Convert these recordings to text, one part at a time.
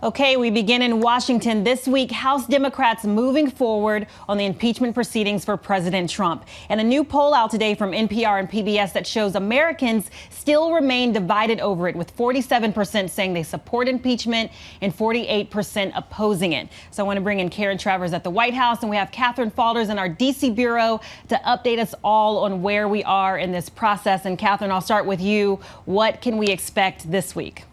Okay, we begin in Washington. This week, House Democrats moving forward on the impeachment proceedings for President Trump. And a new poll out today from NPR and PBS that shows Americans still remain divided over it, with 47% saying they support impeachment and 48% opposing it. So I want to bring in Karen Travers at the White House, and we have Catherine Faulders in our D.C. bureau to update us all on where we are in this process. And Catherine, I'll start with you. What can we expect this week?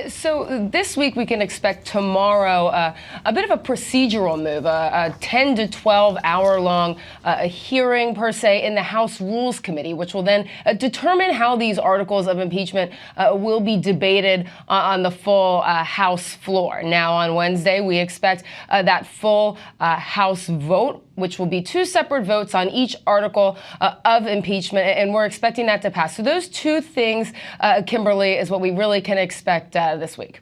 So this week we can expect tomorrow a bit of a procedural move, a 10 to 12 hour long hearing per se in the House Rules Committee, which will then determine how these articles of impeachment will be debated on the full House floor. Now on Wednesday we expect that full House vote, which will be two separate votes on each article of impeachment, and we're expecting that to pass. So those two things, Kimberly, is what we really can expect this week.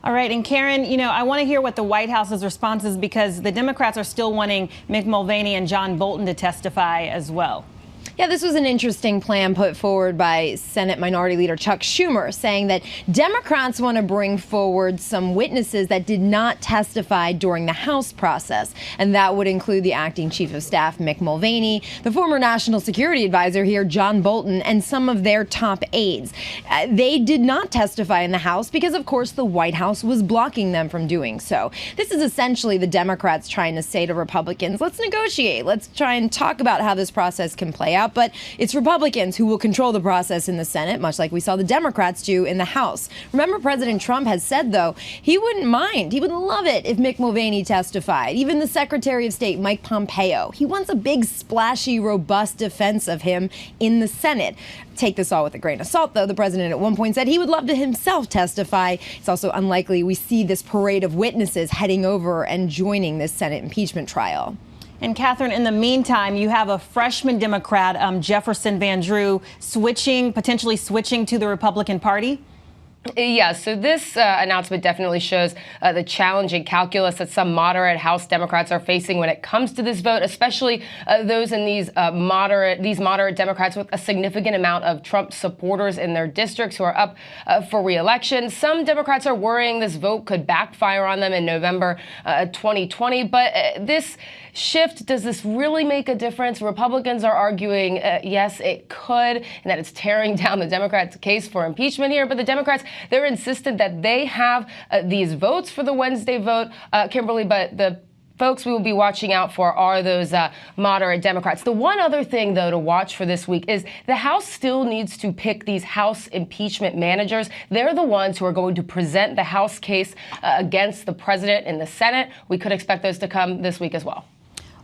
All right. And Karen, I want to hear what the White House's response is, because the Democrats are still wanting Mick Mulvaney and John Bolton to testify as well. Yeah, this was an interesting plan put forward by Senate Minority Leader Chuck Schumer, saying that Democrats want to bring forward some witnesses that did not testify during the House process. And that would include the acting chief of staff, Mick Mulvaney, the former national security advisor here, John Bolton, and some of their top aides. They did not testify in the House because, of course, the White House was blocking them from doing so. This is essentially the Democrats trying to say to Republicans, let's negotiate. Let's try and talk about how this process can play out. But it's Republicans who will control the process in the Senate, much like we saw the Democrats do in the House. Remember, President Trump has said, though, he wouldn't mind. He would love it if Mick Mulvaney testified. Even the Secretary of State, Mike Pompeo, he wants a big, splashy, robust defense of him in the Senate. Take this all with a grain of salt, though. The president at one point said he would love to himself testify. It's also unlikely we see this parade of witnesses heading over and joining this Senate impeachment trial. And Catherine, in the meantime, you have a freshman Democrat, Jefferson Van Drew, potentially switching to the Republican Party. Yeah, so this announcement definitely shows the challenging calculus that some moderate House Democrats are facing when it comes to this vote, especially those in these moderate Democrats with a significant amount of Trump supporters in their districts who are up for re-election. Some Democrats are worrying this vote could backfire on them in November 2020. But this shift, does this really make a difference? Republicans are arguing, yes, it could, and that it's tearing down the Democrats' case for impeachment here. But the Democrats, they're insistent that they have these votes for the Wednesday vote, Kimberly, but the folks we will be watching out for are those moderate Democrats. The one other thing, though, to watch for this week is the House still needs to pick these House impeachment managers. They're the ones who are going to present the House case against the president in the Senate. We could expect those to come this week as well.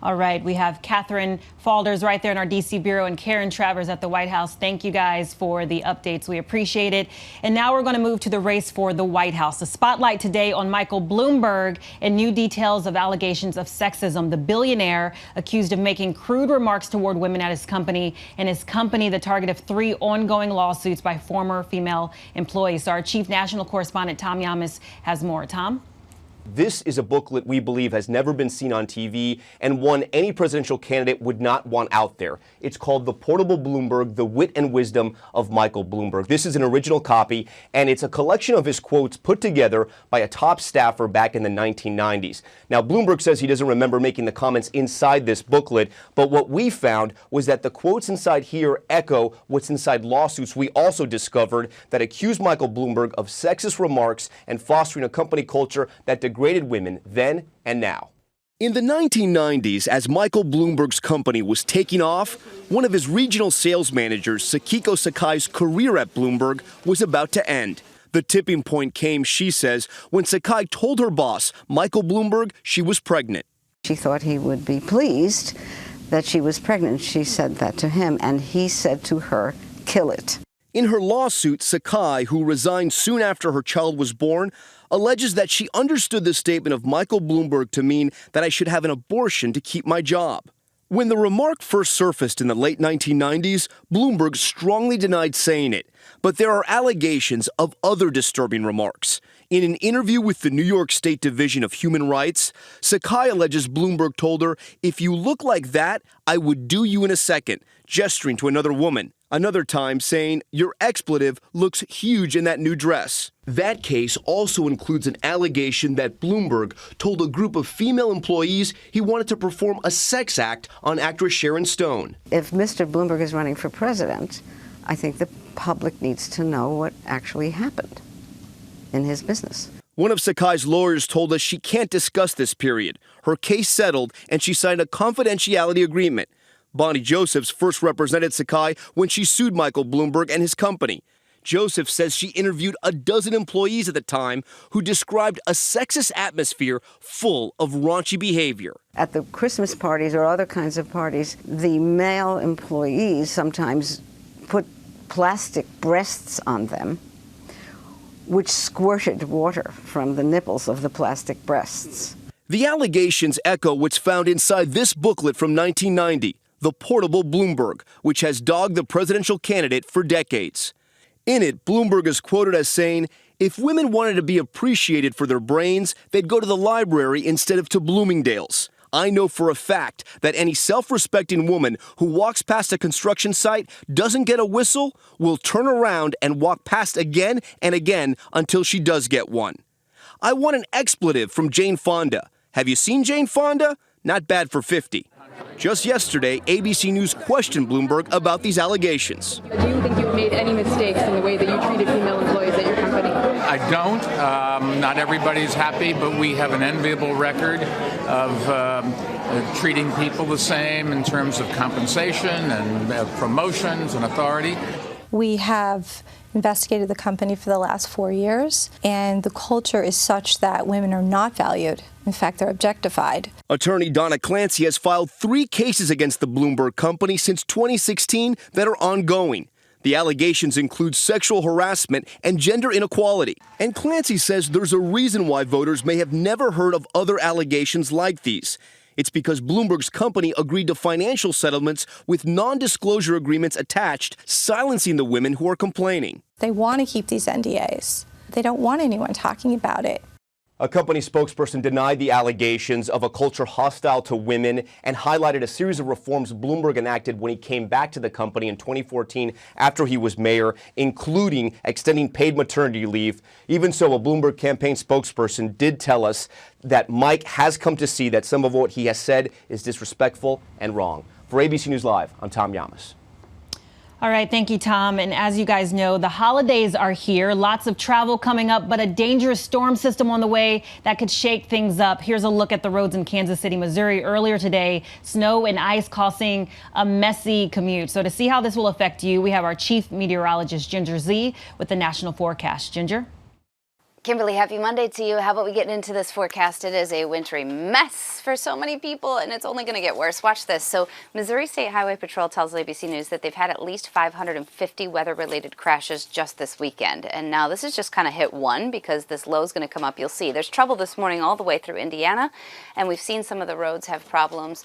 All right. We have Catherine Faulders right there in our D.C. bureau and Karen Travers at the White House. Thank you guys for the updates. We appreciate it. And now we're going to move to the race for the White House. The spotlight today on Michael Bloomberg and new details of allegations of sexism. The billionaire accused of making crude remarks toward women at his company, and his company the target of 3 ongoing lawsuits by former female employees. So our chief national correspondent, Tom Yamas, has more. Tom? This is a booklet we believe has never been seen on TV and one any presidential candidate would not want out there. It's called The Portable Bloomberg, The Wit and Wisdom of Michael Bloomberg. This is an original copy, and it's a collection of his quotes put together by a top staffer back in the 1990s. Now, Bloomberg says he doesn't remember making the comments inside this booklet, but what we found was that the quotes inside here echo what's inside lawsuits we also discovered that accused Michael Bloomberg of sexist remarks and fostering a company culture that degraded women then and now. In the 1990s, as Michael Bloomberg's company was taking off, one of his regional sales managers, Sakiko Sakai's career at Bloomberg was about to end. The tipping point came, she says, when Sakai told her boss, Michael Bloomberg, she was pregnant. She thought he would be pleased that she was pregnant. She said that to him, and he said to her, "Kill it." In her lawsuit, Sakai, who resigned soon after her child was born, alleges that she understood the statement of Michael Bloomberg to mean that I should have an abortion to keep my job. When the remark first surfaced in the late 1990s, Bloomberg strongly denied saying it. But there are allegations of other disturbing remarks. In an interview with the New York State Division of Human Rights, Sakai alleges Bloomberg told her, "If you look like that, I would do you in a second," gesturing to another woman. Another time saying, "Your expletive looks huge in that new dress." That case also includes an allegation that Bloomberg told a group of female employees he wanted to perform a sex act on actress Sharon Stone. If Mr. Bloomberg is running for president, I think the public needs to know what actually happened in his business. One of Sakai's lawyers told us she can't discuss this period. Her case settled, and she signed a confidentiality agreement. Bonnie Josephs first represented Sakai when she sued Michael Bloomberg and his company. Joseph says she interviewed a dozen employees at the time who described a sexist atmosphere full of raunchy behavior. At the Christmas parties or other kinds of parties, the male employees sometimes put plastic breasts on them, which squirted water from the nipples of the plastic breasts. The allegations echo what's found inside this booklet from 1990, The Portable Bloomberg, which has dogged the presidential candidate for decades. In it, Bloomberg is quoted as saying, if women wanted to be appreciated for their brains, they'd go to the library instead of to Bloomingdale's. I know for a fact that any self-respecting woman who walks past a construction site, doesn't get a whistle, will turn around and walk past again and again until she does get one. I want an expletive from Jane Fonda. Have you seen Jane Fonda? Not bad for 50. Just yesterday, ABC News questioned Bloomberg about these allegations. Do you think you've made any mistakes in the way that you treated female employees at your company? I don't. Not everybody's happy, but we have an enviable record of treating people the same in terms of compensation and promotions and authority. We have investigated the company for the last 4 years, and the culture is such that women are not valued. In fact, they're objectified. Attorney Donna Clancy has filed 3 cases against the Bloomberg company since 2016 that are ongoing. The allegations include sexual harassment and gender inequality. And Clancy says there's a reason why voters may have never heard of other allegations like these. It's because Bloomberg's company agreed to financial settlements with non-disclosure agreements attached, silencing the women who are complaining. They want to keep these NDAs. They don't want anyone talking about it. A company spokesperson denied the allegations of a culture hostile to women and highlighted a series of reforms Bloomberg enacted when he came back to the company in 2014 after he was mayor, including extending paid maternity leave. Even so, a Bloomberg campaign spokesperson did tell us that Mike has come to see that some of what he has said is disrespectful and wrong. For ABC News Live, I'm Tom Yamas. All right, thank you, Tom. And as you guys know, the holidays are here. Lots of travel coming up, but a dangerous storm system on the way that could shake things up. Here's a look at the roads in Kansas City, Missouri earlier today. Snow and ice causing a messy commute. So to see how this will affect you, we have our chief meteorologist, Ginger Z, with the national forecast. Ginger? Kimberly, happy Monday to you. How about we get into this forecast? It is a wintry mess for so many people, and it's only going to get worse. Watch this. So Missouri State Highway Patrol tells ABC News that they've had at least 550 weather-related crashes just this weekend. And now this is just kind of hit one because this low is going to come up. You'll see there's trouble this morning all the way through Indiana, and we've seen some of the roads have problems.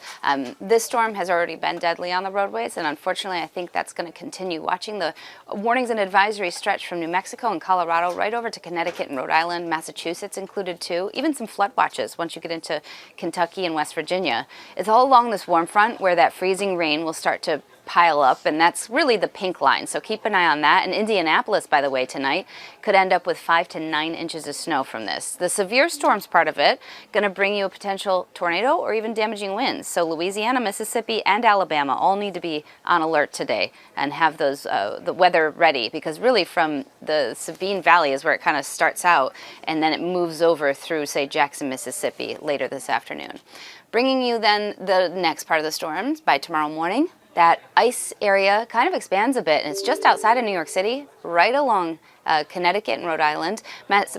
This storm has already been deadly on the roadways, and unfortunately, I think that's going to continue. Watching the warnings and advisories stretch from New Mexico and Colorado right over to Connecticut and Rhode Island, Massachusetts included too, even some flood watches once you get into Kentucky and West Virginia. It's all along this warm front where that freezing rain will start to pile up, and that's really the pink line, so keep an eye on that. And Indianapolis, by the way, tonight could end up with 5 to 9 inches of snow from this. The severe storms part of it going to bring you a potential tornado or even damaging winds. So Louisiana, Mississippi, and Alabama all need to be on alert today and have those the weather ready, because really from the Sabine Valley is where it kind of starts out, and then it moves over through, say, Jackson, Mississippi later this afternoon. Bringing you then the next part of the storms by tomorrow morning. That ice area kind of expands a bit, and it's just outside of New York City, right along Connecticut and Rhode Island.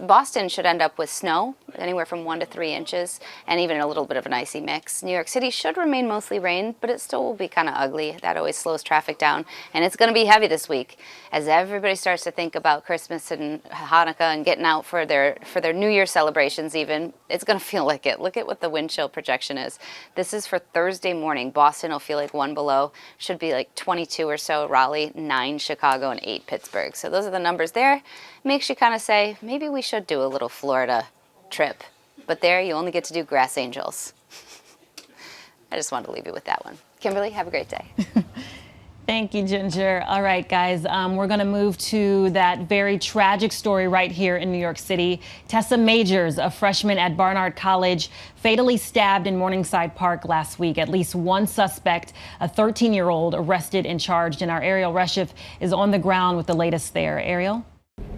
Boston should end up with snow, anywhere from 1 to 3 inches, and even a little bit of an icy mix. New York City should remain mostly rain, but it still will be kind of ugly. That always slows traffic down, and it's going to be heavy this week as everybody starts to think about Christmas and Hanukkah and getting out for their New Year celebrations even. It's going to feel like it. Look at what the wind chill projection is. This is for Thursday morning. Boston will feel like 1 below. Should be like 22 or so. Raleigh, 9 Chicago, and 8 Pittsburgh. So those are the numbers there. Makes you kind of say, maybe we should do a little Florida trip. But there, you only get to do Grass Angels. I just wanted to leave you with that one. Kimberly, have a great day. Thank you, Ginger. All right, guys, we're going to move to that very tragic story right here in New York City. Tessa Majors, a freshman at Barnard College, fatally stabbed in Morningside Park last week. At least one suspect, a 13-year-old, arrested and charged. And our Ariel Reshef is on the ground with the latest there. Ariel?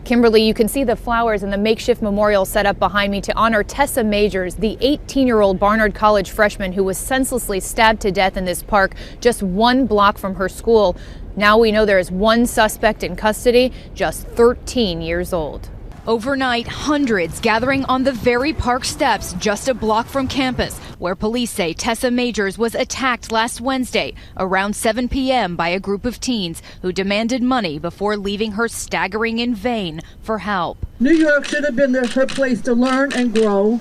Kimberly, you can see the flowers and the makeshift memorial set up behind me to honor Tessa Majors, the 18-year-old Barnard College freshman who was senselessly stabbed to death in this park just 1 block from her school. Now we know there is one suspect in custody, just 13 years old. Overnight, hundreds gathering on the very park steps just a block from campus, where police say Tessa Majors was attacked last Wednesday around 7 p.m. by a group of teens who demanded money before leaving her staggering in vain for help. New York should have been her place to learn and grow,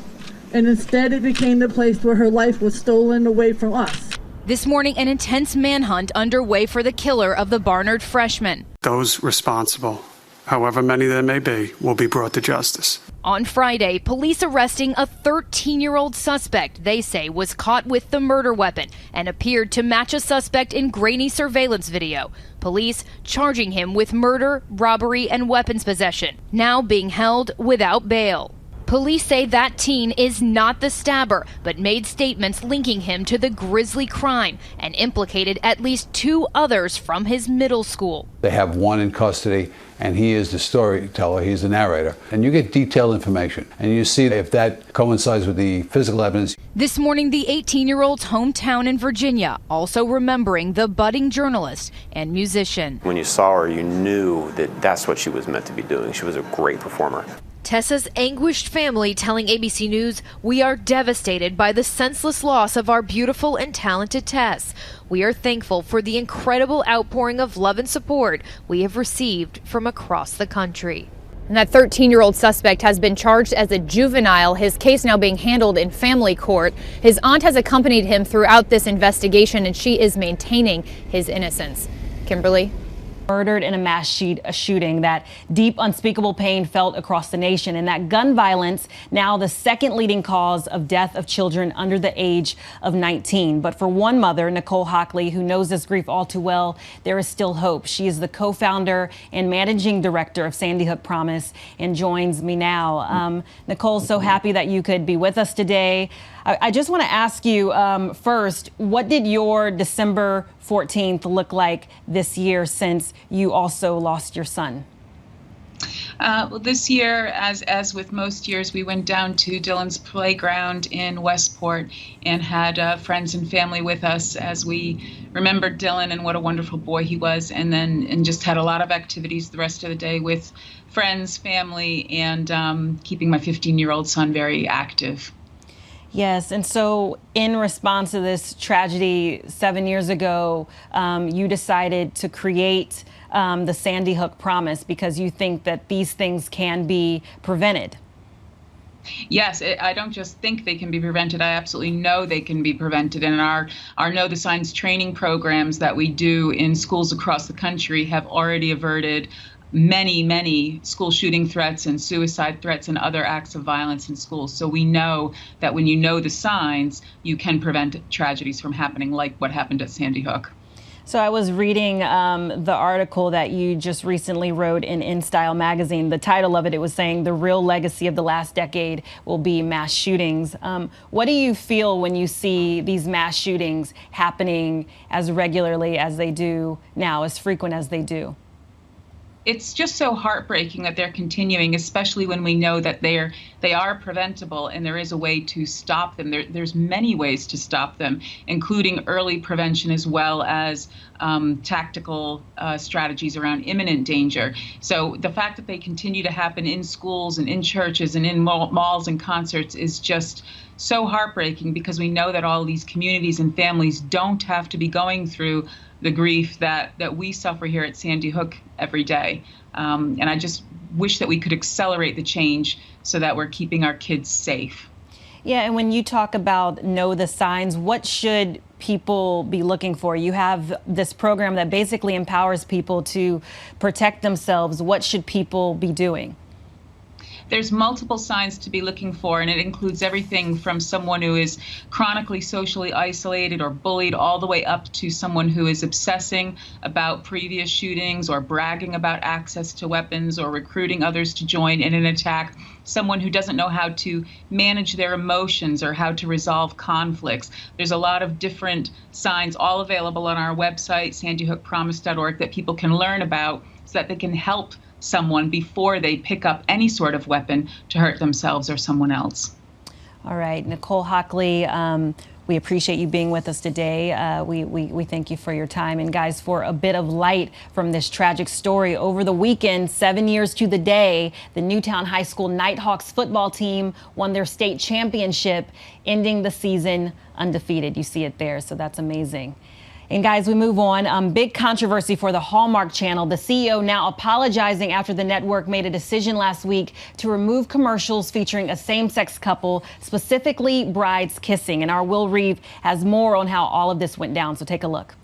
and instead it became the place where her life was stolen away from us. This morning, an intense manhunt underway for the killer of the Barnard freshman. Those responsible, however many there may be, will be brought to justice. On Friday, police arresting a 13-year-old suspect they say was caught with the murder weapon and appeared to match a suspect in grainy surveillance video. Police charging him with murder, robbery, and weapons possession, now being held without bail. Police say that teen is not the stabber, but made statements linking him to the grisly crime and implicated at least 2 others from his middle school. They have one in custody, and he is the storyteller, he's the narrator. And you get detailed information, and you see if that coincides with the physical evidence. This morning, the 18-year-old's hometown in Virginia, also remembering the budding journalist and musician. When you saw her, you knew that that's what she was meant to be doing. She was a great performer. Tessa's anguished family telling ABC News, "We are devastated by the senseless loss of our beautiful and talented Tess. We are thankful for the incredible outpouring of love and support we have received from across the country." And that 13-year-old suspect has been charged as a juvenile, his case now being handled in family court. His aunt has accompanied him throughout this investigation, and she is maintaining his innocence. Kimberly? Murdered in a mass shooting, that deep, unspeakable pain felt across the nation, and that gun violence now the second leading cause of death of children under the age of 19. But for one mother, Nicole Hockley, who knows this grief all too well, there is still hope. She is the co-founder and managing director of Sandy Hook Promise and joins me now. Nicole, so happy that you could be with us today. I just want to ask you first, what did your December 14th look like this year since you also lost your son? Well, this year, as with most years, we went down to Dylan's playground in Westport and had friends and family with us as we remembered Dylan and what a wonderful boy he was, and just had a lot of activities the rest of the day with friends, family, and keeping my 15-year-old son very active. Yes, and so in response to this tragedy 7 years ago, you decided to create the Sandy Hook Promise because you think that these things can be prevented. Yes, I don't just think they can be prevented. I absolutely know they can be prevented. And our Know the Signs training programs that we do in schools across the country have already averted many school shooting threats and suicide threats and other acts of violence in schools. So we know that when you know the signs, you can prevent tragedies from happening like what happened at Sandy Hook. So I was reading the article that you just recently wrote in InStyle magazine. The title of it, it was saying the real legacy of the last decade will be mass shootings. What do you feel when you see these mass shootings happening as regularly as they do now, as frequent as they do? It's just so heartbreaking that they're continuing, especially when we know that they are preventable and there is a way to stop them. There's many ways to stop them, including early prevention as well as tactical strategies around imminent danger. So the fact that they continue to happen in schools and in churches and in malls and concerts is just so heartbreaking, because we know that all these communities and families don't have to be going through the grief that we suffer here at Sandy Hook every day. And I just wish that we could accelerate the change so that we're keeping our kids safe. Yeah, and when you talk about know the signs, what should people be looking for? You have this program that basically empowers people to protect themselves. What should people be doing? there's multiple signs to be looking for, and it includes everything from someone who is chronically socially isolated or bullied all the way up to someone who is obsessing about previous shootings or bragging about access to weapons or recruiting others to join in an attack, someone who doesn't know how to manage their emotions or how to resolve conflicts. There's a lot of different signs, all available on our website, sandyhookpromise.org, that people can learn about so that they can help someone before they pick up any sort of weapon to hurt themselves or someone else. All right, Nicole Hockley, we appreciate you being with us today. We thank you for your time. And guys, for a bit of light from this tragic story, over the weekend, 7 years to the day, the Newtown High School Nighthawks football team won their state championship, ending the season undefeated. You see it there, so that's amazing. And guys, we move on. Big controversy for the Hallmark Channel. The CEO now apologizing after the network made a decision last week to remove commercials featuring a same-sex couple, specifically brides kissing. And our Will Reeve has more on how all of this went down, so take a look.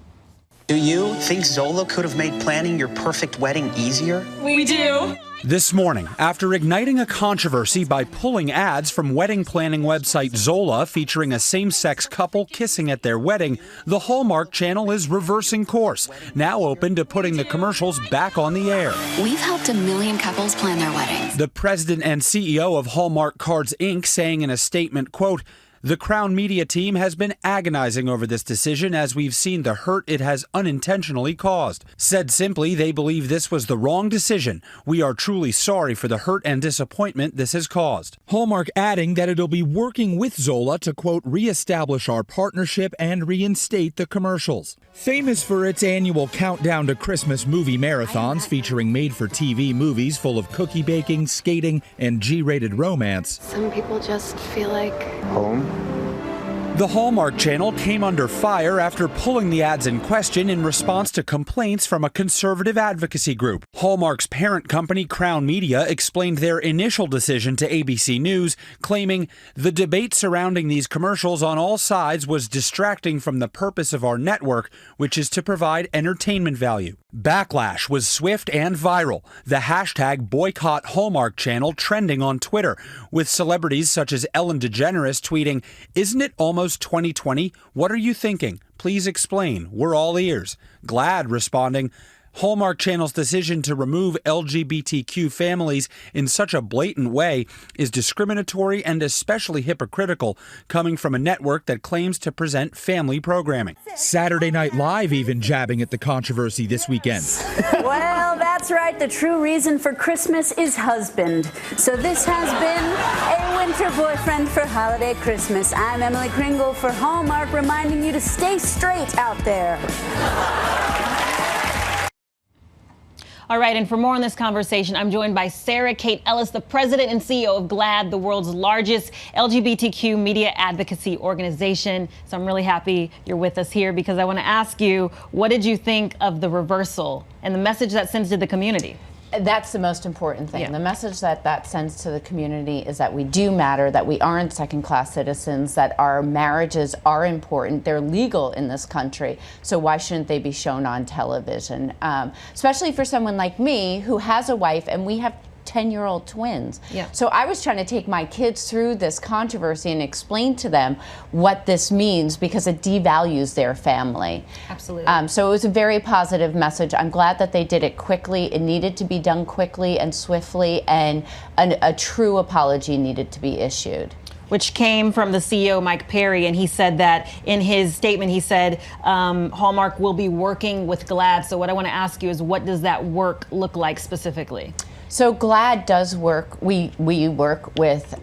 Do you think Zola could have made planning your perfect wedding easier? We do. This morning, after igniting a controversy by pulling ads from wedding planning website Zola featuring a same-sex couple kissing at their wedding, the Hallmark Channel is reversing course, now open to putting the commercials back on the air. We've helped 1 million couples plan their weddings. The president and CEO of Hallmark Cards, Inc. saying in a statement, quote, "The Crown Media team has been agonizing over this decision as we've seen the hurt it has unintentionally caused. Said simply, they believe this was the wrong decision. We are truly sorry for the hurt and disappointment this has caused." Hallmark adding that it'll be working with Zola to, quote, "reestablish our partnership and reinstate the commercials." Famous for its annual countdown to Christmas movie marathons featuring made-for-TV movies full of cookie baking, skating, and G-rated romance, Some people just feel like home. The Hallmark Channel came under fire after pulling the ads in question in response to complaints from a conservative advocacy group. Hallmark's parent company, Crown Media, explained their initial decision to ABC News, claiming the debate surrounding these commercials on all sides was distracting from the purpose of our network, which is to provide entertainment value. Backlash was swift and viral, the hashtag Boycott Hallmark Channel trending on Twitter, with celebrities such as Ellen DeGeneres tweeting, "Isn't it almost 2020? What are you thinking? Please explain. We're all ears." GLAAD responding, Hallmark Channel's decision to remove LGBTQ families in such a blatant way is discriminatory and especially hypocritical, coming from a network that claims to present family programming. Saturday Night Live even jabbing at the controversy this weekend. Well, that's right. The true reason for Christmas is husband. So this has been a winter boyfriend for holiday Christmas. I'm Emily Kringle for Hallmark, reminding you to stay straight out there. All right, and for more on this conversation, I'm joined by Sarah Kate Ellis, the president and CEO of GLAAD, the world's largest LGBTQ media advocacy organization. So I'm really happy you're with us here because I want to ask you, what did you think of the reversal and the message that sends to the community? That's the most important thing. Yeah. The message that sends to the community is that we do matter, that we aren't second-class citizens, that our marriages are important. They're legal in this country, so why shouldn't they be shown on television? Especially for someone like me who has a wife and we have 10-year-old twins. Yeah. So I was trying to take my kids through this controversy and explain to them what this means because it devalues their family. Absolutely. So it was a very positive message. I'm glad that they did it quickly. It needed to be done quickly and swiftly, and a true apology needed to be issued. Which came from the CEO, Mike Perry, and he said that in his statement, he said Hallmark will be working with GLAAD. So what I want to ask you is, what does that work look like specifically? So GLAAD does work. We work with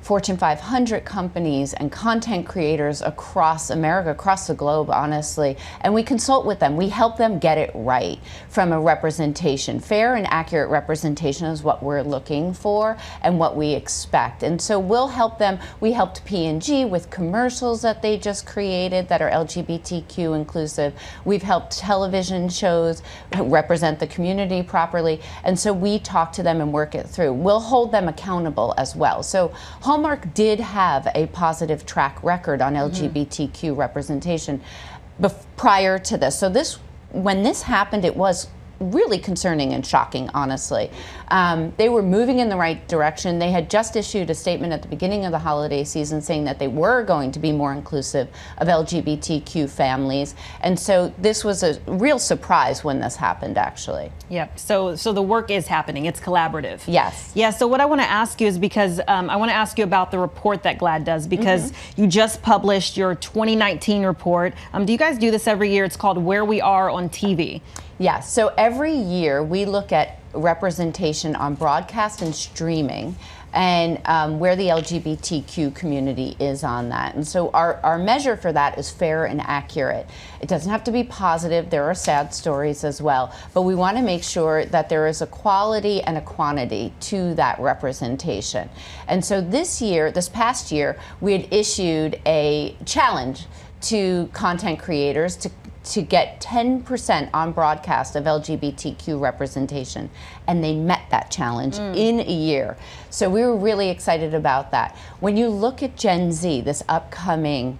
Fortune 500 companies and content creators across America, across the globe, honestly. And we consult with them. We help them get it right from a representation. Fair and accurate representation is what we're looking for and what we expect. And so we'll help them. We helped P&G with commercials that they just created that are LGBTQ inclusive. We've helped television shows represent the community properly. And so we talk to them and work it through. We'll hold them accountable as well. So Hallmark did have a positive track record on LGBTQ representation prior to this. So when this happened, it was really concerning and shocking, honestly. They were moving in the right direction. They had just issued a statement at the beginning of the holiday season saying that they were going to be more inclusive of LGBTQ families. And so this was a real surprise when this happened, actually. Yep. So the work is happening. It's collaborative. Yes. Yeah. So what I want to ask you is because I want to ask you about the report that GLAAD does, because you just published your 2019 report. Do you guys do this every year? It's called Where We Are on TV. Yes. So every year we look at representation on broadcast and streaming, and where the LGBTQ community is on that. And so our measure for that is fair and accurate. It doesn't have to be positive. There are sad stories as well. But we want to make sure that there is a quality and a quantity to that representation. And so this past year, we had issued a challenge to content creators to get 10% on broadcast of LGBTQ representation, and they met that challenge in a year. So we were really excited about that. When you look at Gen Z, this upcoming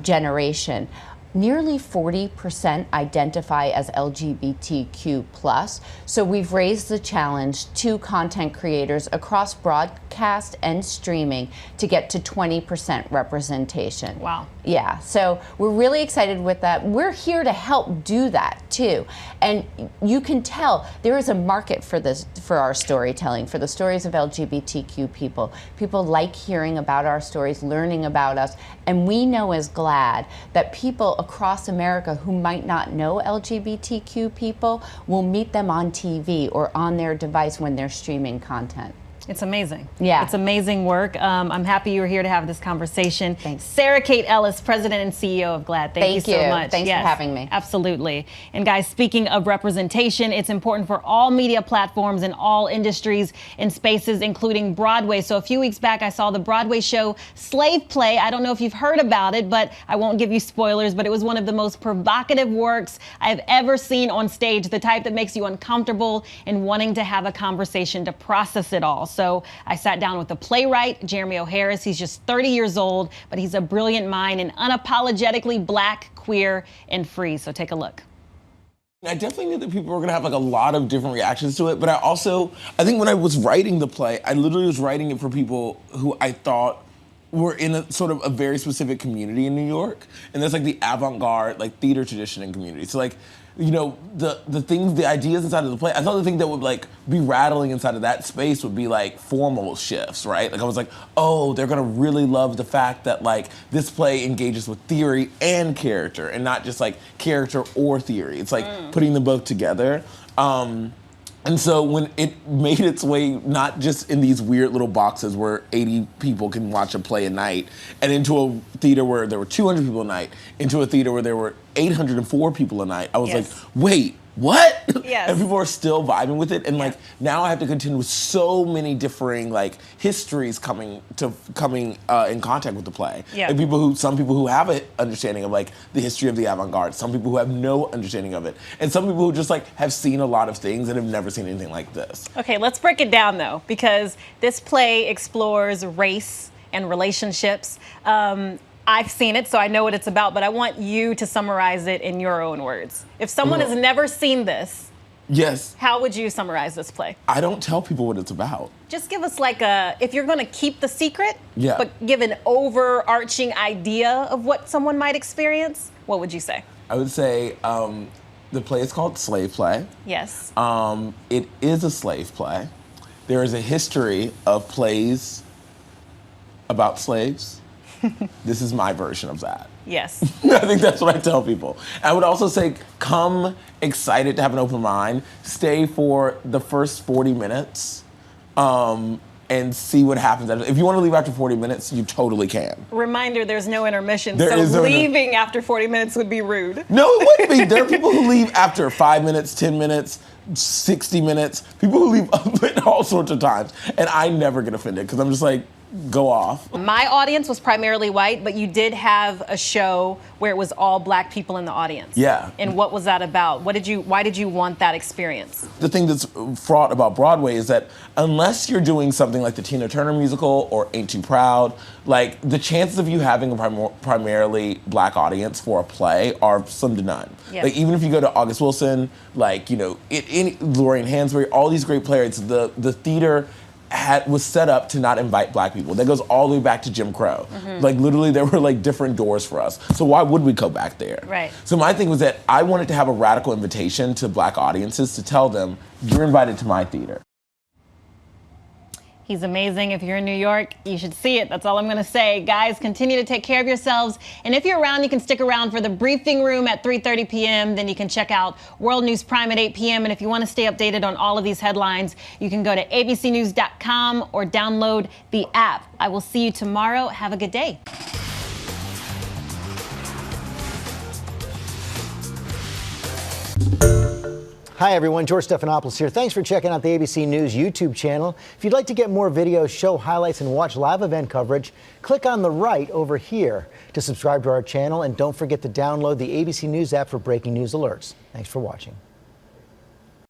generation, nearly 40% identify as LGBTQ+. So we've raised the challenge to content creators across broadcast and streaming to get to 20% representation. Wow. Yeah, so we're really excited with that. We're here to help do that too. And you can tell there is a market for this, for our storytelling, for the stories of LGBTQ people. People like hearing about our stories, learning about us. And we know as GLAAD that people across America who might not know LGBTQ people will meet them on TV or on their device when they're streaming content. It's amazing. Yeah. It's amazing work. I'm happy you were here to have this conversation. Thanks. Sarah Kate Ellis, President and CEO of GLAAD. Thank you so much. Thanks for having me. Absolutely. And guys, speaking of representation, it's important for all media platforms and all industries and spaces, including Broadway. So a few weeks back, I saw the Broadway show Slave Play. I don't know if you've heard about it, but I won't give you spoilers, but it was one of the most provocative works I've ever seen on stage, the type that makes you uncomfortable and wanting to have a conversation to process it all. So I sat down with the playwright, Jeremy O'Harris. He's just 30 years old, but he's a brilliant mind and unapologetically Black, queer, and free. So take a look. I definitely knew that people were going to have like a lot of different reactions to it, but I think when I was writing the play, I literally was writing it for people who I thought were in a sort of a very specific community in New York, and that's like the avant-garde, like theater tradition and community. So like, you know, the things, the ideas inside of the play, I thought the thing that would like be rattling inside of that space would be like formal shifts, right? Like I was like, oh, they're gonna really love the fact that like this play engages with theory and character, and not just like character or theory. It's like putting them both together. And so when it made its way, not just in these weird little boxes where 80 people can watch a play a night, and into a theater where there were 200 people a night, into a theater where there were 804 people a night, I was like, wait, what? Yes. And people are still vibing with it. And like, now I have to contend with so many differing like histories coming in contact with the play. Yeah. And some people who have an understanding of like the history of the avant-garde, some people who have no understanding of it, and some people who just like have seen a lot of things and have never seen anything like this. Okay, let's break it down though, because this play explores race and relationships. I've seen it, so I know what it's about, but I want you to summarize it in your own words. If someone has never seen this, yes, how would you summarize this play? I don't tell people what it's about. Just give us like if you're gonna keep the secret, Yeah. but give an overarching idea of what someone might experience, what would you say? I would say the play is called Slave Play. Yes. It is a slave play. There is a history of plays about slaves. This is my version of that. Yes. I think that's what I tell people. I would also say, come excited to have an open mind. Stay for the first 40 minutes and see what happens. If you want to leave after 40 minutes, you totally can. Reminder, there's no intermission, There is so no leaving after 40 minutes would be rude. No, it wouldn't be. There are people who leave after 5 minutes, 10 minutes, 60 minutes. People who leave all sorts of times. And I never get offended because I'm just like, go off. My audience was primarily white, but you did have a show where it was all black people in the audience. Yeah. And what was that about? Why did you want that experience? The thing that's fraught about Broadway is that unless you're doing something like the Tina Turner musical or Ain't Too Proud, like the chances of you having a primarily black audience for a play are slim to none. Yeah. Like even if you go to August Wilson, like, you know, Lorraine Hansberry, all these great playwrights, the theater was set up to not invite black people. That goes all the way back to Jim Crow. Like literally there were like different doors for us. So why would we go back there? Right. So my thing was that I wanted to have a radical invitation to black audiences to tell them, you're invited to my theater. He's amazing. If you're in New York, you should see it. That's all I'm going to say. Guys, continue to take care of yourselves. And if you're around, you can stick around for the briefing room at 3:30 p.m. Then you can check out World News Prime at 8 p.m. And if you want to stay updated on all of these headlines, you can go to abcnews.com or download the app. I will see you tomorrow. Have a good day. Hi everyone, George Stephanopoulos here. Thanks for checking out the ABC News YouTube channel. If you'd like to get more videos, show highlights, and watch live event coverage, click on the right over here to subscribe to our channel, and don't forget to download the ABC News app for breaking news alerts. Thanks for watching.